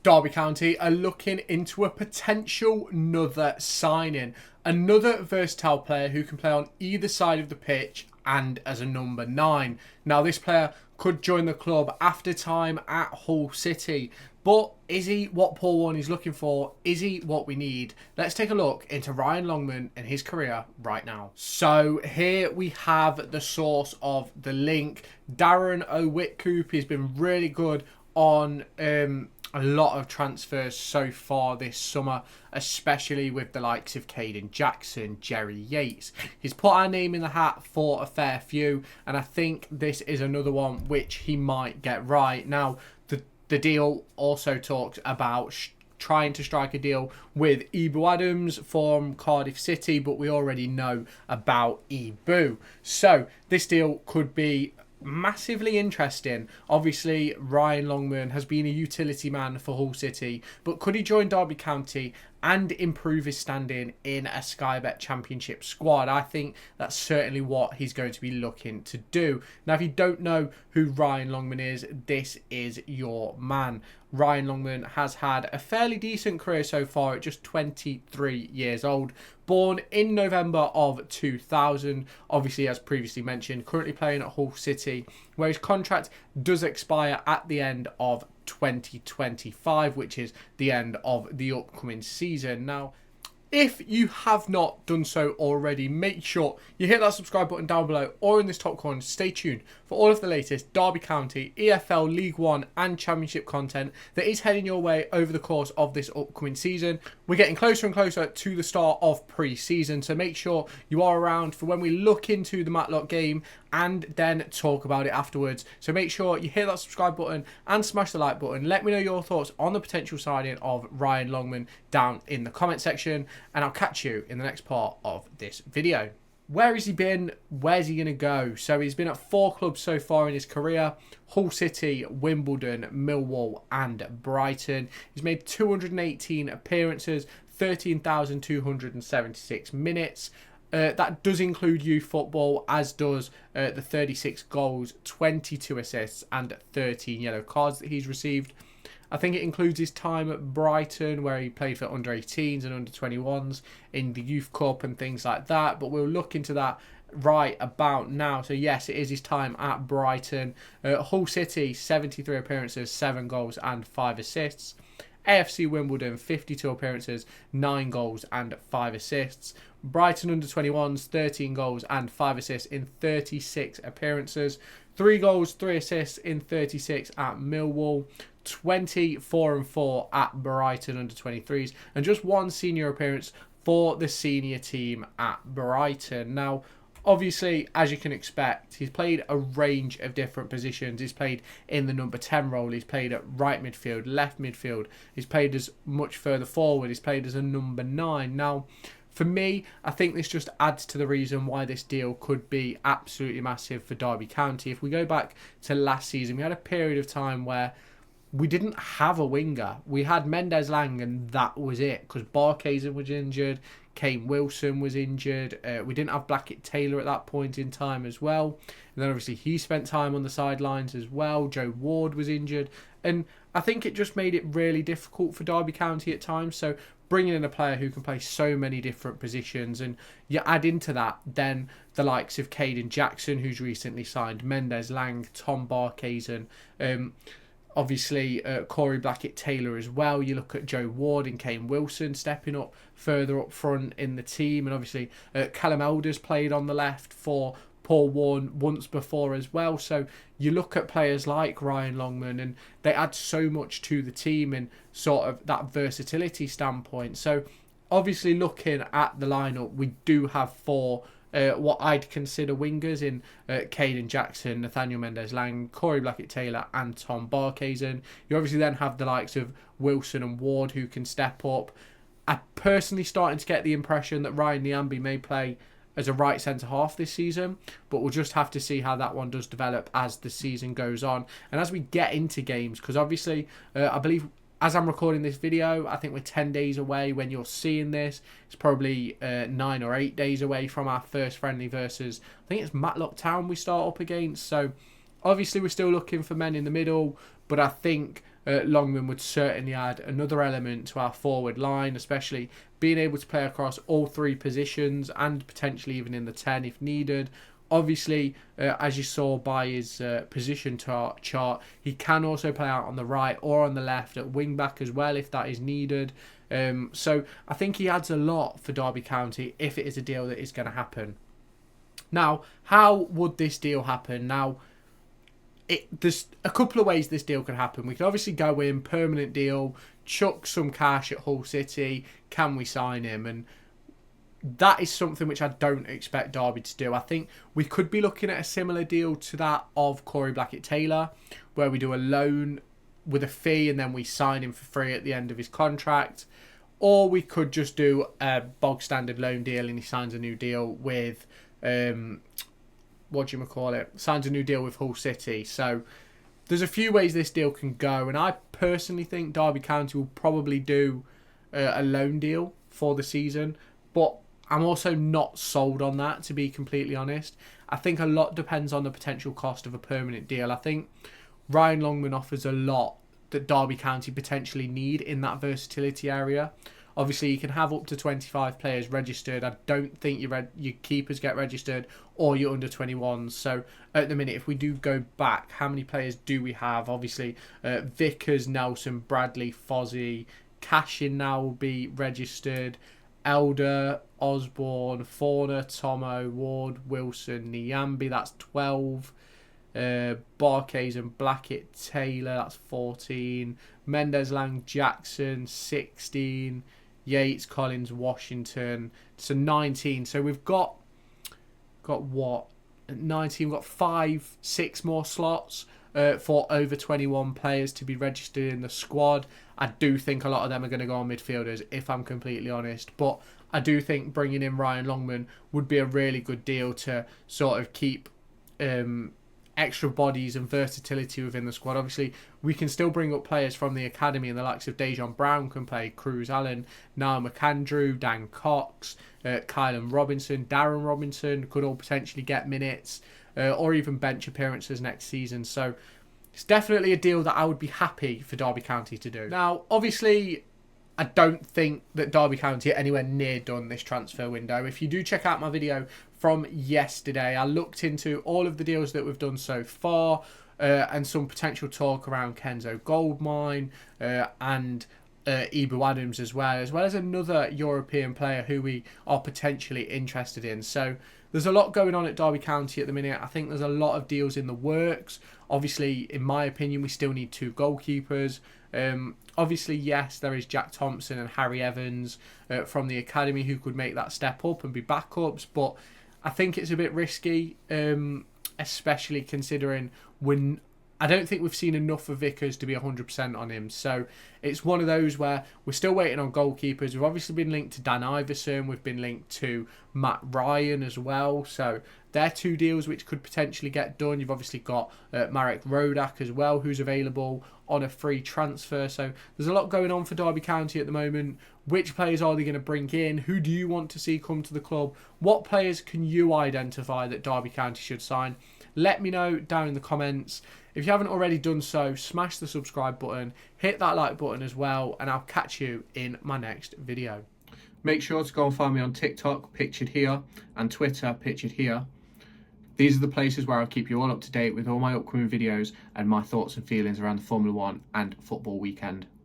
Derby County are looking into a potential another signing. Another versatile player who can play on either side of the pitch and as a number 9. Now this player could join the club after time at Hull City. But is he what Paul Warne is looking for? Is he what we need? Let's take a look into Ryan Longman and his career right now. So here we have the source of the link. Darren O'Whitcoop has been really good on a lot of transfers so far this summer, especially with the likes of Caden Jackson, Jerry Yates. He's put our name in the hat for a fair few, and I think this is another one which he might get right. Now, the deal also talks about trying to strike a deal with Ibu Adams from Cardiff City, but we already know about Ibu. So this deal could be massively interesting. Obviously, Ryan Longman has been a utility man for Hull City, but could he join Derby County and improve his standing in a Sky Bet Championship squad? I think that's certainly what he's going to be looking to do. Now, if you don't know who Ryan Longman is, this is your man. Ryan Longman has had a fairly decent career so far at just 23 years old. Born in November of 2000, obviously as previously mentioned, currently playing at Hull City, where his contract does expire at the end of 2025, which is the end of the upcoming season. Now, if you have not done so already, make sure you hit that subscribe button down below or in this top corner. Stay tuned for all of the latest Derby County, EFL, League One and Championship content that is heading your way over the course of this upcoming season. We're getting closer and closer to the start of pre-season, so make sure you are around for when we look into the Matlock game and then talk about it afterwards. So make sure you hit that subscribe button and smash the like button. Let me know your thoughts on the potential signing of Ryan Longman down in the comment section, and I'll catch you in the next part of this video. Where has he been? Where's he going to go? So he's been at 4 clubs so far in his career: Hull City, Wimbledon, Millwall and Brighton. He's made 218 appearances, 13,276 minutes. That does include youth football, as does the 36 goals, 22 assists and 13 yellow cards that he's received. I think it includes his time at Brighton, where he played for under-18s and under-21s in the Youth Cup and things like that. But we'll look into that right about now. So yes, it is his time at Brighton. Hull City, 73 appearances, 7 goals and 5 assists. AFC Wimbledon, 52 appearances, 9 goals and 5 assists. Brighton under-21s, 13 goals and 5 assists in 36 appearances. 3 goals, 3 assists in 36 at Millwall. 24-4 at Brighton under-23s. And just 1 senior appearance for the senior team at Brighton. Now, obviously, as you can expect, he's played a range of different positions. He's played in the number 10 role. He's played at right midfield, left midfield. He's played as much further forward. He's played as a number 9. Now, for me, I think this just adds to the reason why this deal could be absolutely massive for Derby County. If we go back to last season, we had a period of time where we didn't have a winger. We had Mendes Lang and that was it, because Barkhazen was injured, Kane Wilson was injured. We didn't have Blackett Taylor at that point in time as well. And then obviously he spent time on the sidelines as well. Joe Ward was injured. And I think it just made it really difficult for Derby County at times. So bringing in a player who can play so many different positions, and you add into that then the likes of Caden Jackson, who's recently signed, Mendes Lang, Tom Barkhazen, obviously Corey Blackett Taylor as well. You look at Joe Ward and Kane Wilson stepping up further up front in the team, and obviously Callum Elders played on the left for Paul Warne once before as well. So you look at players like Ryan Longman and they add so much to the team in sort of that versatility standpoint. So obviously looking at the lineup, we do have 4 what I'd consider wingers in Caden Jackson, Nathaniel Mendes Lang, Corey Blackett Taylor and Tom Barkhazen. You obviously then have the likes of Wilson and Ward who can step up. I'm personally starting to get the impression that Ryan Niambi may play as a right centre-half this season, but we'll just have to see how that one does develop as the season goes on. And as we get into games, because obviously I believe as I'm recording this video, I think we're 10 days away when you're seeing this. It's probably 9 or 8 days away from our first friendly versus, I think it's Matlock Town we start up against. So obviously we're still looking for men in the middle, but I think Longman would certainly add another element to our forward line, especially being able to play across all three positions and potentially even in the 10 if needed. Obviously, as you saw by his position chart, he can also play out on the right or on the left at wing back as well if that is needed. So I think he adds a lot for Derby County if it is a deal that is going to happen. Now, how would this deal happen? Now, there's a couple of ways this deal could happen. We could obviously go in, permanent deal, chuck some cash at Hull City. Can we sign him? And that is something which I don't expect Derby to do. I think we could be looking at a similar deal to that of Corey Blackett-Taylor, where we do a loan with a fee and then we sign him for free at the end of his contract. Or we could just do a bog standard loan deal and he signs a new deal with signs a new deal with Hull City. So there's a few ways this deal can go, and I personally think Derby County will probably do a loan deal for the season, but I'm also not sold on that, to be completely honest. I think a lot depends on the potential cost of a permanent deal. I think Ryan Longman offers a lot that Derby County potentially need in that versatility area. Obviously, you can have up to 25 players registered. I don't think your keepers get registered or your under-21s. So at the minute, if we do go back, how many players do we have? Obviously, Vickers, Nelson, Bradley, Fozzie, Cashin now will be registered. Elder, Osborne, Fauna, Tomo, Ward, Wilson, Niambi, that's 12. Barkes and Blackett, Taylor, that's 14. Mendez, Lang, Jackson, 16. Yates, Collins, Washington, so 19. So we've got what? 19, we've got 6 more slots for over 21 players to be registered in the squad. I do think a lot of them are going to go on midfielders, if I'm completely honest. But I do think bringing in Ryan Longman would be a really good deal to sort of keep extra bodies and versatility within the squad. Obviously, we can still bring up players from the academy, and the likes of Dejon Brown can play, Cruz Allen, Niall McAndrew, Dan Cox, Kylan Robinson, Darren Robinson could all potentially get minutes or even bench appearances next season. So it's definitely a deal that I would be happy for Derby County to do. Now, obviously, I don't think that Derby County are anywhere near done this transfer window. If you do check out my video from yesterday, I looked into all of the deals that we've done so far and some potential talk around Kenzo Goldmine and Ibu Adams as well as another European player who we are potentially interested in. So there's a lot going on at Derby County at the minute. I think there's a lot of deals in the works. Obviously, in my opinion, we still need 2 goalkeepers. Obviously, yes, there is Jack Thompson and Harry Evans from the academy who could make that step up and be backups, but I think it's a bit risky, especially considering I don't think we've seen enough of Vickers to be 100% on him. So it's one of those where we're still waiting on goalkeepers. We've obviously been linked to Dan Iverson. We've been linked to Matt Ryan as well. So they're 2 deals which could potentially get done. You've obviously got Marek Rodak as well, who's available on a free transfer. So there's a lot going on for Derby County at the moment. Which players are they going to bring in? Who do you want to see come to the club? What players can you identify that Derby County should sign? Let me know down in the comments. If you haven't already done so, smash the subscribe button, hit that like button as well, and I'll catch you in my next video. Make sure to go and find me on TikTok, pictured here, and Twitter, pictured here. These are the places where I'll keep you all up to date with all my upcoming videos and my thoughts and feelings around the Formula 1 and football weekend.